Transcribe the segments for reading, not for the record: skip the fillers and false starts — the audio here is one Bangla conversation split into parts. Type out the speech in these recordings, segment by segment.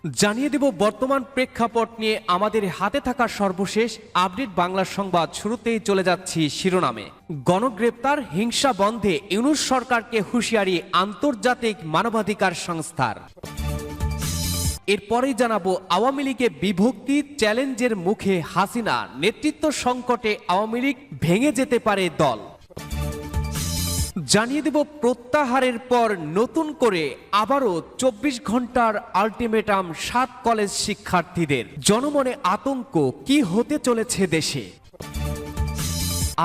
জানিয়ে দেব বর্তমান প্রেক্ষাপট নিয়ে আমাদের হাতে থাকা সর্বশেষ আপডেট বাংলা সংবাদ। শুরুতেই চলে যাচ্ছি শিরোনামে। গণগ্রেপ্তার, হিংসা বন্ধে ইউনূস সরকারকে হুঁশিয়ারি আন্তর্জাতিক মানবাধিকার সংস্থার। এরপরেই জানাবো আওয়ামী লীগে বিভক্তি, চ্যালেঞ্জের মুখে হাসিনা, নেতৃত্ব সংকটে আওয়ামী লীগ ভেঙে যেতে পারে দল। জানিয়ে দেব প্রত্যাহারের পর নতুন করে আবারও 24 ঘন্টার আলটিমেটাম 7 কলেজ শিক্ষার্থীদের। জনমনে আতঙ্ক, কি হতে চলেছে দেশে।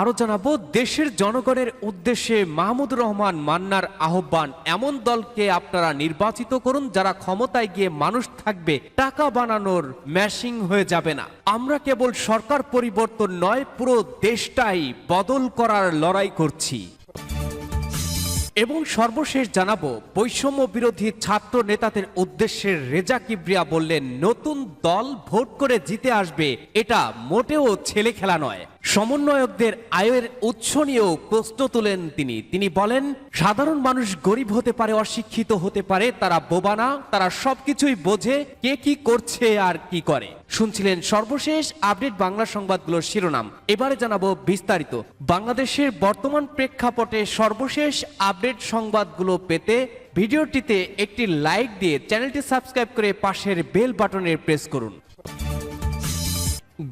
আরো জানাবো দেশের জনগণের উদ্দেশ্যে মাহমুদুর রহমান মান্নার আহ্বান, এমন দলকে আপনারা নির্বাচিত করুন যারা ক্ষমতায় গিয়ে মানুষ থাকবে, টাকা বানানোর মেশিং হয়ে যাবে না। আমরা কেবল সরকার পরিবর্তন নয়, পুরো দেশটাই বদল করার লড়াই করছি। এবং সর্বশেষ জানাবো বৈষম্য বিরোধী ছাত্র নেতাদের উদ্দেশ্যে রেজা কিবরিয়া বললেন, নতুন দল ভোট করে জিতে আসবে, এটা মোটেও ছেলে খেলা নয়। সমন্বয়কদের আয়ের উৎস নিয়েও প্রশ্ন তুলেন তিনি বলেন, সাধারণ মানুষ গরিব হতে পারে, অশিক্ষিত হতে পারে, তারা বোবা না, তারা সবকিছুই বোঝে, কে কি করছে আর কি করে। শুনছিলেন সর্বশেষ আপডেট বাংলা সংবাদগুলোর শিরোনাম। এবারে জানাবো বিস্তারিত। বাংলাদেশের বর্তমান প্রেক্ষাপটে সর্বশেষ আপডেট সংবাদগুলো পেতে ভিডিওটিতে একটি লাইক দিয়ে চ্যানেলটি সাবস্ক্রাইব করে পাশের বেল বাটনে প্রেস করুন।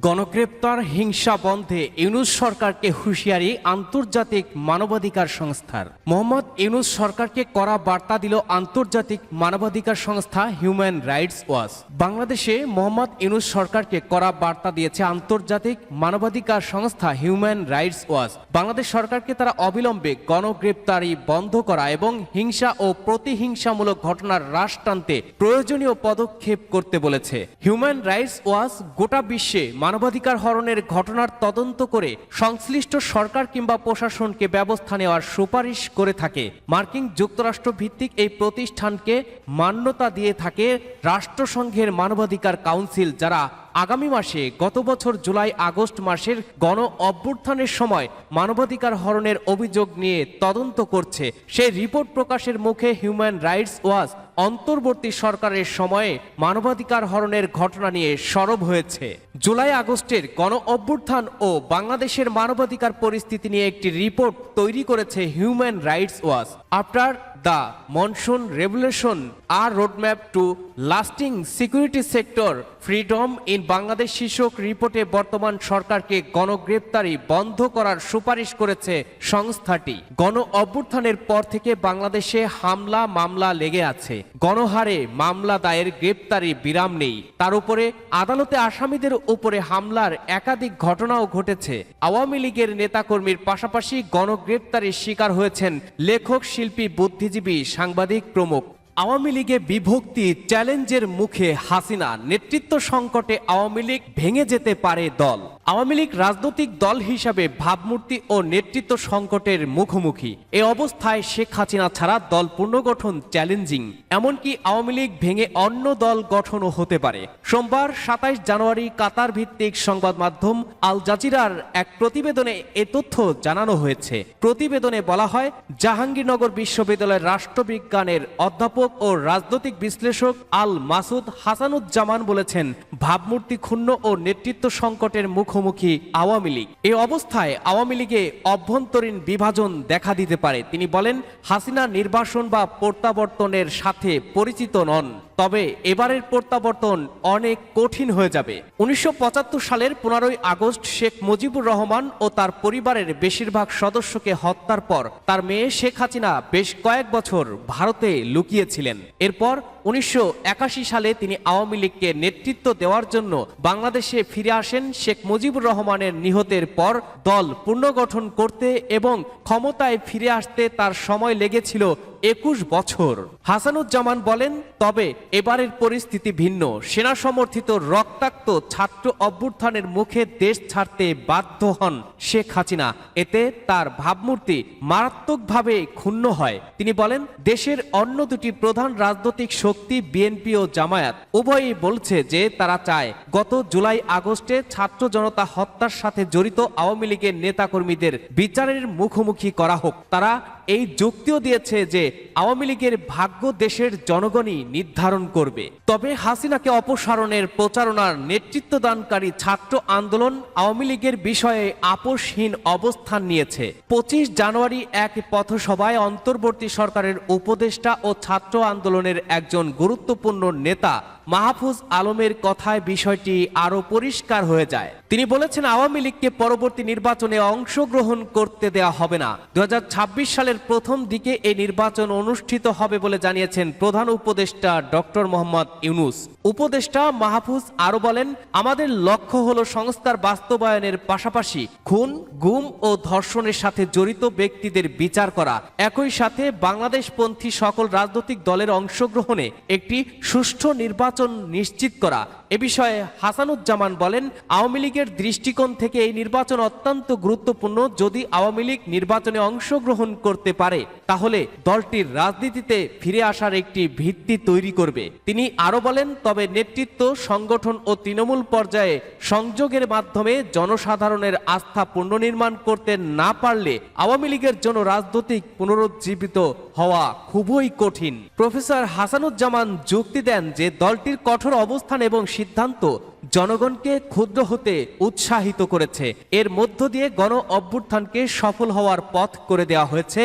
গণগ্রেপ্তার, হিংসা বন্ধে ইউনূস সরকারকে হুঁশিয়ারি আন্তর্জাতিক মানবাধিকার সংস্থার। মোহাম্মদ ইউনূস সরকারকে কড়া বার্তা দিল আন্তর্জাতিক মানবাধিকার সংস্থা হিউম্যান রাইটস ওয়াচ। বাংলাদেশে মোহাম্মদ ইউনূস সরকারকে কড়া বার্তা দিয়েছে আন্তর্জাতিক মানবাধিকার সংস্থা হিউম্যান রাইটস ওয়াচ। বাংলাদেশ সরকারকে তারা অবিলম্বে গণগ্রেপ্তারি বন্ধ করা এবং হিংসা ও প্রতিহিংসামূলক ঘটনার হ্রাস টানতে প্রয়োজনীয় পদক্ষেপ করতে বলেছে। হিউম্যান রাইটস ওয়াচ গোটা বিশ্বে মানবাধিকার হরণের ঘটনার তদন্ত করে সংশ্লিষ্ট সরকার কিংবা প্রশাসনকে ব্যবস্থা নেওয়ার সুপারিশ করে থাকে। মার্কিন যুক্তরাষ্ট্র ভিত্তিক এই প্রতিষ্ঠানকে মান্যতা দিয়ে থাকে রাষ্ট্রসংঘের মানবাধিকার কাউন্সিল, যারা আগামী মাসে গত বছর জুলাই আগস্ট মাসের গণ অভ্যুত্থানের সময় মানবাধিকার হরণের অভিযোগ নিয়ে তদন্ত করছে। সেই রিপোর্ট প্রকাশের মুখে হিউম্যান রাইটস ওয়াচ অন্তর্বর্তী সরকারের সময়ে মানবাধিকার হরণের ঘটনা নিয়ে সরব হয়েছে। জুলাই আগস্টের গণ অভ্যুত্থান ও বাংলাদেশের মানবাধিকার পরিস্থিতি নিয়ে একটি রিপোর্ট তৈরি করেছে Human Rights Watch. After the monsoon revolution, আর roadmap to lasting security sector freedom in Bangladesh শীর্ষক রিপোর্টে বর্তমান সরকারকে গণগ্রেপ্তারি বন্ধ করার সুপারিশ করেছে সংস্থাটি। গণ অভ্যুত্থানের পর থেকে বাংলাদেশে হামলা মামলা লেগে আছে। গণহারে মামলা দায়ের, গ্রেপ্তারি বিরাম নেই। তার উপরে আদালতে আসামিদের উপরে হামলার একাধিক ঘটনাও ঘটেছে। আওয়ামী লীগের নেতাকর্মীর পাশাপাশি গণগ্রেপ্তারির শিকার হয়েছেন লেখক, শিল্পী, বুদ্ধিজীবী, সাংবাদিক প্রমুখ। আওয়ামী লীগে বিভক্তি, চ্যালেঞ্জের মুখে হাসিনা, নেতৃত্ব সংকটে আওয়ামী লীগ ভেঙে যেতে পারে দল। আওয়ামী লীগ রাজনৈতিক দল হিসাবে ভাবমূর্তি ও নেতৃত্ব সংকটের মুখোমুখি। এ অবস্থায় শেখ হাসিনা ছাড়া দল পুনর্গঠন চ্যালেঞ্জিং। এমনকি আওয়ামী লীগ ভেঙে অন্য দল গঠনও হতে পারে। সোমবার 27 জানুয়ারি কাতার ভিত্তিক সংবাদ মাধ্যম আল জাজিরার এক প্রতিবেদনে এ তথ্য জানানো হয়েছে। প্রতিবেদনে বলা হয়, জাহাঙ্গীরনগর বিশ্ববিদ্যালয়ের রাষ্ট্রবিজ্ঞানের অধ্যাপক ও রাজনৈতিক বিশ্লেষক আল মাসুদ হাসানুজ্জামান বলেছেন, ভাবমূর্তি ক্ষুণ্ণ ও নেতৃত্ব সংকটের মুখোমুখি আওয়ামী লীগ। এই অবস্থায় আওয়ামী লীগে অভ্যন্তরীণ বিভাজন দেখা দিতে পারে। তিনি বলেন, হাসিনা নির্বাসন বা প্রত্যাবর্তনের সাথে পরিচিত নন, তবে এবারের প্রত্যাবর্তন অনেক কঠিন হয়ে যাবে। 1975 সালের 15 আগস্ট শেখ মুজিবুর রহমান ও তার পরিবারের বেশিরভাগ সদস্যকে হত্যার পর তার মেয়ে শেখ হাসিনা বেশ কয়েক বছর ভারতে লুকিয়েছিলেন। এরপর 1981 সালে তিনি আওয়ামী লীগকে নেতৃত্ব দেওয়ার জন্য বাংলাদেশে ফিরে আসেন। শেখ মুজিবুর রহমানের নিহতের পর দল পুনর্গঠন করতে এবং ক্ষমতায় ফিরে আসতে তার সময় লেগেছিল 21 বছর। হাসানুজ্জামান বলেন, তবে এবারের পরিস্থিতি ভিন্ন। সেনা সমর্থিত রক্তাক্ত ছাত্র অভ্যুত্থানের মুখে দেশ ছাড়তে বাধ্য হন শেখ হাসিনা। এতে তার ভাবমূর্তি মারাত্মকভাবে ক্ষুণ্ণ হয়। তিনি বলেন, দেশের অন্য দুটি প্রধান রাজনৈতিক শক্তি বিএনপি ও জামায়াত উভয়ই বলছে যে তারা চায় গত জুলাই আগস্টে ছাত্র জনতা হত্যার সাথে জড়িত আওয়ামী লীগের নেতাকর্মীদের বিচারের মুখোমুখি করা হোক। তারা এই যুক্তিও দিয়েছে যে আওয়ামী লীগের ভাগ্য দেশের জনগণই নির্ধারণ করবে। তবে হাসিনাকে অপসারণের প্রচারণার নেতৃত্বদানকারী ছাত্র আন্দোলন আওয়ামী লীগের বিষয়ে আপোষহীন অবস্থান নিয়েছে। 25 জানুয়ারি এক পথসভায় অন্তর্বর্তী সরকারের উপদেষ্টা ও ছাত্র আন্দোলনের একজন গুরুত্বপূর্ণ নেতা মাহফুজ আলমের কথায় বিষয়টি আরও পরিষ্কার হয়ে যায়। তিনি বলেছেন, আওয়ামী লীগকে পরবর্তী নির্বাচনে অংশগ্রহণ করতে দেওয়া হবে না। 2026 সালের প্রথম দিকে এই নির্বাচন অনুষ্ঠিত হবে বলে জানিয়েছেন প্রধান উপদেষ্টা ডক্টর মোহাম্মদ ইউনূস। উপদেষ্টা মাহফুজ আরও বলেন, আমাদের লক্ষ্য হলো সংস্কার বাস্তবায়নের পাশাপাশি খুন, গুম ও ধর্ষণের সাথে জড়িত ব্যক্তিদের বিচার করা, একই সাথে বাংলাদেশপন্থী সকল রাজনৈতিক দলের অংশগ্রহণে একটি সুষ্ঠু নির্বাচন নিশ্চিত করা। এ বিষয়ে হাসানুজ্জামান বলেন, আওয়ামী লীগের দৃষ্টিকোণ থেকে এই নির্বাচন অত্যন্ত গুরুত্বপূর্ণ। যদি আওয়ামী লীগ নির্বাচনে অংশগ্রহণ করতে পারে তাহলে দলটির রাজনীতিতে ফিরে আসার একটি ভিত্তি তৈরি করবে। তিনি আরো বলেন, তবে নেতৃত্ব, সংগঠন ও তৃণমূল পর্যায়ে সংযোগের মাধ্যমে জনসাধারণের আস্থা পুনর্নির্মাণ করতে না পারলে আওয়ামী লীগের জন্য রাজনৈতিক পুনরুজ্জীবিত হওয়া খুবই কঠিন। প্রফেসর হাসানুজ্জামান যুক্তি দেন যে দলটির কঠোর অবস্থান এবং সিদ্ধান্ত জনগণকে ক্ষুব্ধ হতে উৎসাহিত করেছে। এর মধ্য দিয়ে গণ অভ্যুত্থানকে সফল হওয়ার পথ করে দেওয়া হয়েছে।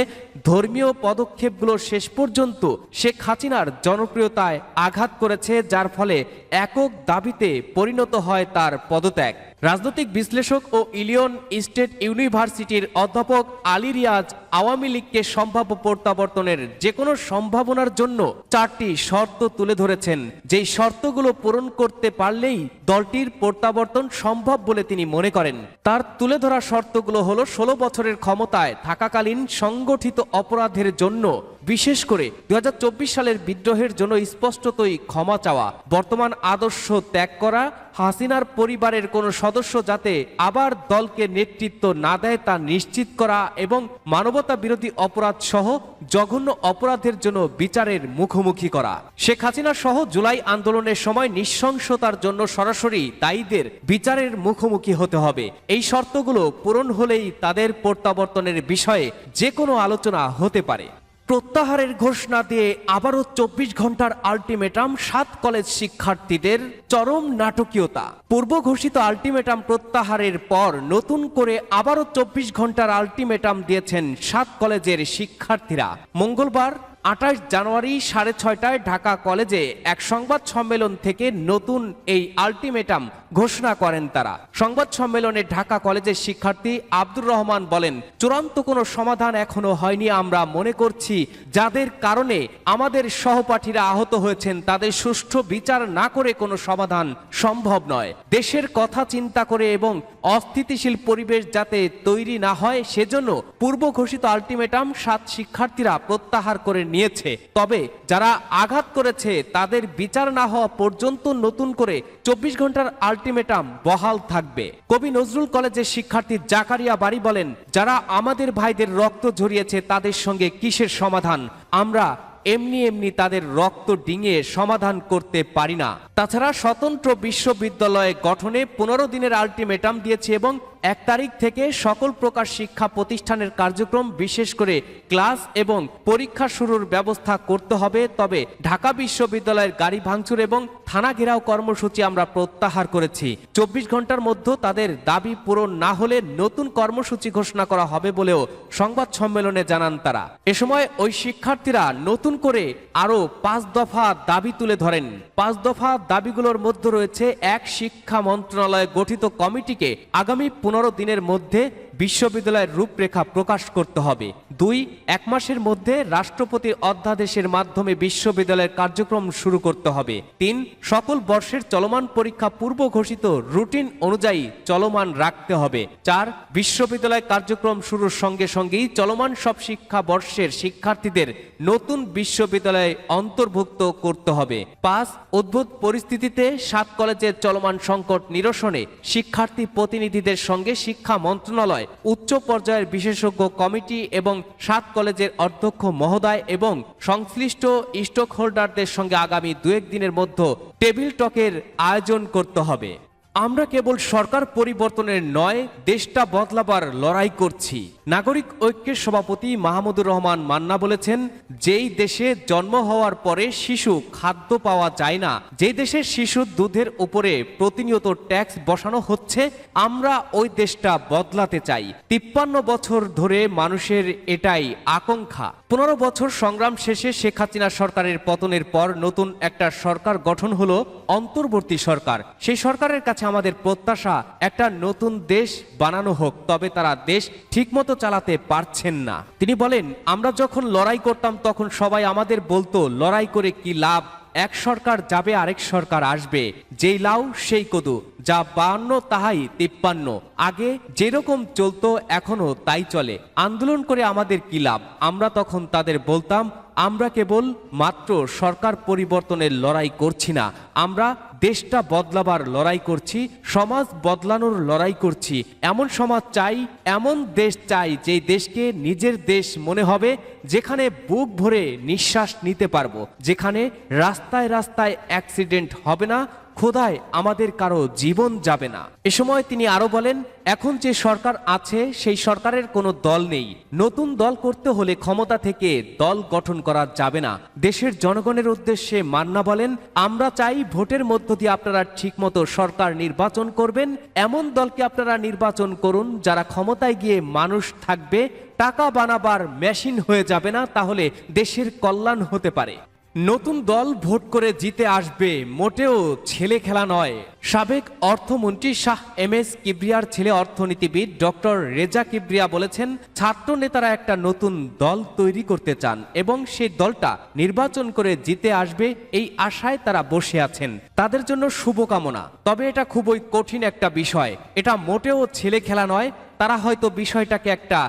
ধর্মীয় পদক্ষেপগুলো শেষ পর্যন্ত শেখ হাসিনার জনপ্রিয়তায় আঘাত করেছে, যার ফলে একক দাবিতে পরিণত হয় তার পদত্যাগ। রাজনৈতিক বিশ্লেষক ও ইলিয়ন স্টেট ইউনিভার্সিটির অধ্যাপক আলী রিয়াজ আওয়ামী লীগকে সম্ভাব্য প্রত্যাবর্তনের যে কোনো সম্ভাবনার জন্য 4টি শর্ত তুলে ধরেছেন। যেই শর্তগুলো পূরণ করতে পারলেই দলটির প্রত্যাবর্তন সম্ভব বলে তিনি মনে করেন। তার তুলে ধরা শর্তগুলো হলো 16 বছরের ক্ষমতায় থাকাকালীন সংগঠিত অপরাধের জন্য, বিশেষ করে 2024 সালের বিদ্রোহের জন্য স্পষ্টতই ক্ষমা চাওয়া, বর্তমান আদর্শ ত্যাগ করা, হাসিনার পরিবারের কোনো সদস্য যাতে আবার দলকে নেতৃত্ব না দেয় তা নিশ্চিত করা এবং মানবতা বিরোধী অপরাধ সহ জঘন্য অপরাধের জন্য বিচারের মুখোমুখি করা। শেখ হাসিনা সহ জুলাই আন্দোলনের সময় নৃশংসতার জন্য সরাসরি দায়ীদের বিচারের মুখোমুখি হতে হবে। এই শর্তগুলো পূরণ হলেই তাদের প্রত্যাবর্তনের বিষয়ে যে কোনো আলোচনা হতে পারে। প্রত্যাহারের ঘোষণা দিয়ে আবারও 24 ঘন্টার আলটিমেটাম 7 কলেজ শিক্ষার্থীদের চরম নাটকীয়তা। পূর্ব ঘোষিত আলটিমেটাম প্রত্যাহারের পর নতুন করে আবারও 24 ঘন্টার আলটিমেটাম দিয়েছেন 7 কলেজের শিক্ষার্থীরা। মঙ্গলবার 28 জানুয়ারি 6:30টায় ঢাকা কলেজে এক সংবাদ সম্মেলন থেকে নতুন এই আলটিমেটাম ঘোষণা করেন তারা। সংবাদ সম্মেলনে ঢাকা কলেজের শিক্ষার্থী আব্দুর রহমান বলেন, চূড়ান্ত কোনো সমাধান এখনো হয়নি। আমরা মনে করছি যাদের কারণে আমাদের সহপাঠীরা আহত হয়েছেন তাদের সুষ্ঠু বিচার না করে কোনো সমাধান সম্ভব নয়। দেশের কথা চিন্তা করে এবং অস্থিতিশীল পরিবেশ যাতে তৈরি না হয় সেজন্য পূর্ব ঘোষিত আলটিমেটাম 7 শিক্ষার্থীরা প্রত্যাহার করে নিয়েছে। তবে যারা আঘাত করেছে তাদের বিচার না হওয়া পর্যন্ত নতুন করে 24 ঘন্টার আলটিমেটাম বহাল থাকবে। কবি নজরুল কলেজের শিক্ষার্থী জাকারিয়া বাড়ি বলেন, যারা আমাদের ভাইদের রক্ত ঝরিয়েছে তাদের সঙ্গে কিসের সমাধান? আমরা এমনি এমনি তাদের রক্ত ডিঙিয়ে সমাধান করতে পারি না। তাছাড়া স্বতন্ত্র বিশ্ববিদ্যালয় গঠনে 15 দিনের আলটিমেটাম দিয়েছে এবং 1 তারিখ থেকে সকল প্রকার শিক্ষা প্রতিষ্ঠানের কার্যক্রম বিশেষ করে ক্লাস এবং পরীক্ষা শুরুর ব্যবস্থা করতে হবে। তবে ঢাকা বিশ্ববিদ্যালয়ের গাড়ি ভাঙচুর এবং থানা ঘেরাও কর্মসূচি আমরা প্রত্যাহার করেছি। 24 ঘন্টার মধ্যে তাদের দাবি পূরণ না হলে নতুন কর্মসূচি ঘোষণা করা হবে বলেও সংবাদ সম্মেলনে জানান তারা। এ সময় ওই শিক্ষার্থীরা নতুন করে আরো 5 দফা দাবি তুলে ধরেন। 5 দফা দাবিগুলোর মধ্যে রয়েছে, 1 শিক্ষা মন্ত্রণালয় গঠিত কমিটিকে আগামী 15 দিনের মধ্যে বিশ্ববিদ্যালয়ের রূপরেখা প্রকাশ করতে হবে। 2 1 মাসের মধ্যে রাষ্ট্রপতির অধ্যাদেশের মাধ্যমে বিশ্ববিদ্যালয়ের কার্যক্রম শুরু করতে হবে। 3 সকল বর্ষের চলমান পরীক্ষা পূর্ব ঘোষিত রুটিন অনুযায়ী চলমান রাখতে হবে। 4 বিশ্ববিদ্যালয় কার্যক্রম শুরুর সঙ্গে সঙ্গেই চলমান সব শিক্ষা বর্ষের শিক্ষার্থীদের নতুন বিশ্ববিদ্যালয়ে অন্তর্ভুক্ত করতে হবে। 5 উদ্ভূত পরিস্থিতিতে 7 কলেজের চলমান সংকট নিরসনে শিক্ষার্থী প্রতিনিধিদের সঙ্গে শিক্ষা মন্ত্রণালয় উচ্চ পর্যায়ের বিশেষজ্ঞ কমিটি এবং 7 কলেজের অধ্যক্ষ মহোদয় এবং সংশ্লিষ্ট স্টক হোল্ডারদের সঙ্গে আগামী 2-1 দিনের মধ্যে টেবিল টকের আয়োজন করতে হবে। আমরা কেবল সরকার পরিবর্তনের নয়, দেশটা বদলাবার লড়াই করছি। নাগরিক ঐক্যের সভাপতি মাহমুদুর রহমান মান্না বলেছেন, যেই দেশে জন্ম হওয়ার পরে শিশু খাদ্য পাওয়া যায় না, যেই দেশের শিশুর দুধের উপরে প্রতিনিয়ত ট্যাক্স বসানো হচ্ছে, আমরা ওই দেশটা বদলাতে চাই। 53 বছর ধরে মানুষের এটাই আকাঙ্ক্ষা। 15 বছর সংগ্রাম শেষে শেখ হাসিনা সরকারের পতনের পর নতুন একটা সরকার গঠন হলো, অন্তর্বর্তী সরকার। সেই সরকারের কাছে আমাদের প্রত্যাশা একটা নতুন দেশ বানানো হোক, তবে তারা দেশ ঠিকমতো চালাতে পারছেন না। তিনি বলেন, আমরা যখন লড়াই করতাম তখন সবাই আমাদের বলতো, লড়াই করে কি লাভ, এক সরকার যাবে আরেক সরকার আসবে, যেই লাউ সেই কদু, যা 52 তাহাই 53। আগে যেরকম চলতো এখনো তাই চলে, আন্দোলন করে আমাদের কি লাভ। আমরা তখন তাদের বলতাম, আমরা কেবল মাত্র সরকার পরিবর্তনের লড়াই করছি না, আমরা দেশটা বদলাবার লড়াই করছি, সমাজ বদলানোর লড়াই করছি। এমন সমাজ চাই, এমন দেশ চাই, যেই দেশকে নিজের দেশ মনে হবে, যেখানে বুক ভরে নিঃশ্বাস নিতে পারবো, যেখানে রাস্তায় রাস্তায় অ্যাক্সিডেন্ট হবে না, খোদায় আমাদের কারো জীবন যাবে না। এ সময় তিনি আরো বলেন, এখন যে সরকার আছে সেই সরকারের কোনো দল নেই। নতুন দল করতে হলে ক্ষমতা থেকে দল গঠন করা যাবে না। দেশের জনগণের উদ্দেশ্যে মান্না বলেন, আমরা চাই ভোটের মধ্য দিয়ে আপনারা ঠিকমতো সরকার নির্বাচন করবেন, এমন দলকে আপনারা নির্বাচন করুন যারা ক্ষমতায় গিয়ে মানুষ থাকবে, টাকা বানাবার মেশিন হয়ে যাবে না, তাহলে দেশের কল্যাণ হতে পারে। নতুন দল ভোট করে জিতে আসবে, মোটেও ছেলে খেলা নয়। সাবেক অর্থমন্ত্রী শাহ এম.এস. কিবরিয়ার ছেলে অর্থনীতিবিদ ডক্টর রেজা কিবরিয়া বলেছেন, ছাত্র নেতারা একটা নতুন দল তৈরি করতে চান এবং সেই দলটা নির্বাচন করে জিতে আসবে, এই আশায় তারা বসে আছেন। তাদের জন্য শুভকামনা। তবে এটা খুবই কঠিন একটা বিষয়, এটা মোটেও ছেলে খেলা নয়। তারা হয়তো বিষয়টাকে একটা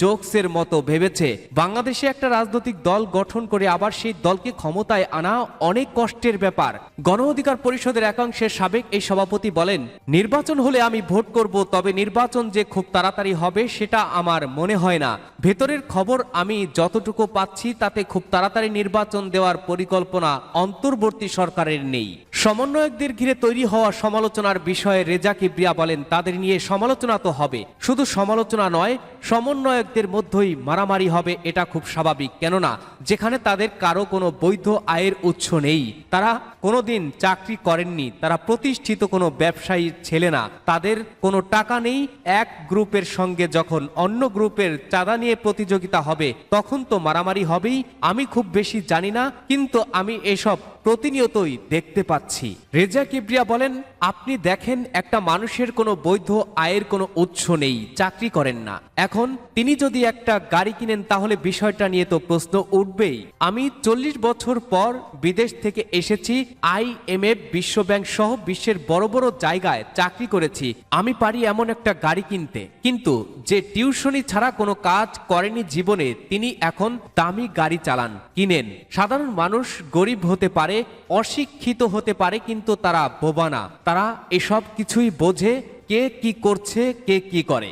জোকসের মতো ভেবেছে। বাংলাদেশে একটা রাজনৈতিক দল গঠন করে আবার সেই দলকে ক্ষমতায় আনা অনেক কষ্টের ব্যাপার। গণ অধিকার পরিষদের একাংশের সাবেক এই সভাপতি বলেন, নির্বাচন হলে আমি ভোট করব, তবে নির্বাচন যে খুব তাড়াতাড়ি হবে সেটা আমার মনে হয় না। ভেতরের খবর আমি যতটুকু পাচ্ছি তাতে খুব তাড়াতাড়ি নির্বাচন দেওয়ার পরিকল্পনা অন্তর্বর্তী সরকারের নেই। সমন্বয়কদের ঘিরে তৈরি হওয়া সমালোচনার বিষয়ে রেজা কিবরিয়া বলেন, তাদের নিয়ে সমালোচনা তো হবে, শুধু সমালোচনা নয়, সমন্বয়কদের মধ্যেই মারামারি হবে, এটা খুব স্বাভাবিক। কেননা যেখানে তাদের কারো কোনো বৈধ আয়ের উৎস নেই, তারা কোনোদিন চাকরি করেননি, তারা প্রতিষ্ঠিত কোনো ব্যবসায়ীর ছেলে না, তাদের কোনো টাকা নেই। এক গ্রুপের সঙ্গে যখন অন্য গ্রুপের চাঁদা নিয়ে প্রতিযোগিতা হবে তখন তো মারামারি হবেই। আমি খুব বেশি জানি না, কিন্তু আমি এসব প্রতিনিয়তই দেখতে পাচ্ছি। রেজা কিবরিয়া বলেন, আপনি দেখেন একটা মানুষের কোনো বৈধ আয়ের কোনো উৎস নেই, চাকরি করেন না, এখন তিনি যদি একটা গাড়ি কিনেন তাহলে বিষয়টা নিয়ে তো প্রশ্ন উঠবেই। আমি 40 বছর পর বিদেশ থেকে এসেছি, IMF, বিশ্বব্যাংক সহ বিশ্বের বড় বড় জায়গায় চাকরি করেছি, আমি পারি এমন একটা গাড়ি কিনতে, কিন্তু যে টিউশনি ছাড়া কোনো কাজ করেনি জীবনে, তিনি এখন দামি গাড়ি চালান, কিনেন। সাধারণ মানুষ গরিব হতে পারে, অশিক্ষিত হতে পারে, কিন্তু তারা বোবা না, তারা এসব কিছুই বোঝে, কে কি করছে, কে কি করে।